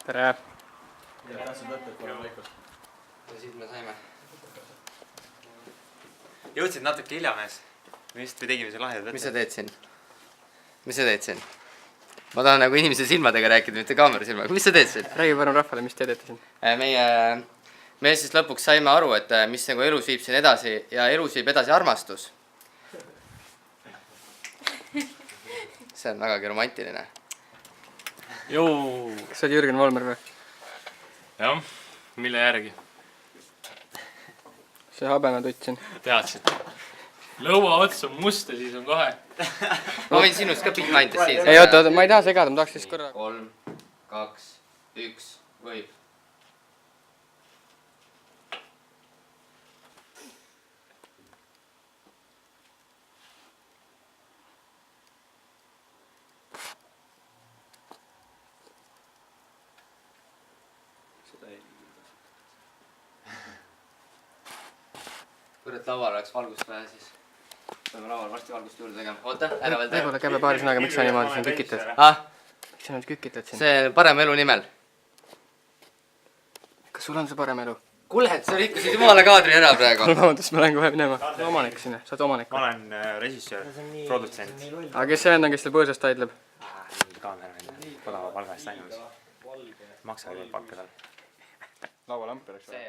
tere! Tahtsid võtta, et pole vaikust. Ja siit me saime. Jõudsid natuke hilja mees. Me just tegime see lahedad võtta. Mis sa teed siin? Mis sa teed siin? Ma tahan nagu inimese silmadega rääkida, mitte kaamera silmaga. Mis sa teed siin? Räägi parem rahvale, mis te teete siin? Me siis lõpuks saime aru, et mis nagu elus viib siin edasi ja elus viib edasi armastus. See on vägagi romantiline. Joo! Kas sa oled Jürgen Valmer või? Jah, mille järgi? See habematutt siin. Teadsid. Lõua ots on must ja siis on kohe. Ma võin sinust ka behind the scenes. Ei, oota, ma ei taha segada, ma tahaks siis korra. 3, 2, 1, võib. Kurat, laual oleks valgust vaja siis. Peame laual varsti valgust juurde tegema. Oota, ära veel teha. Võib-olla käime paari sõnaga, miks sa niimoodi siin kükitad? Miks sa nüüd kükitad siin? See parem elu nimel. Kas sul on see parem elu? Kuule, sa rikkusid jumala kaadri ära praegu. Vabandust, ma lähen kohe minema. Sa oled omanik siin, sa oled omanik. Ma olen režissöör, produtsent. Aga kes see vend on, kes teil põõsast taidleb? Kaamera odava palga eest ainult. Maksa veel palka tal. Laualamp oleks See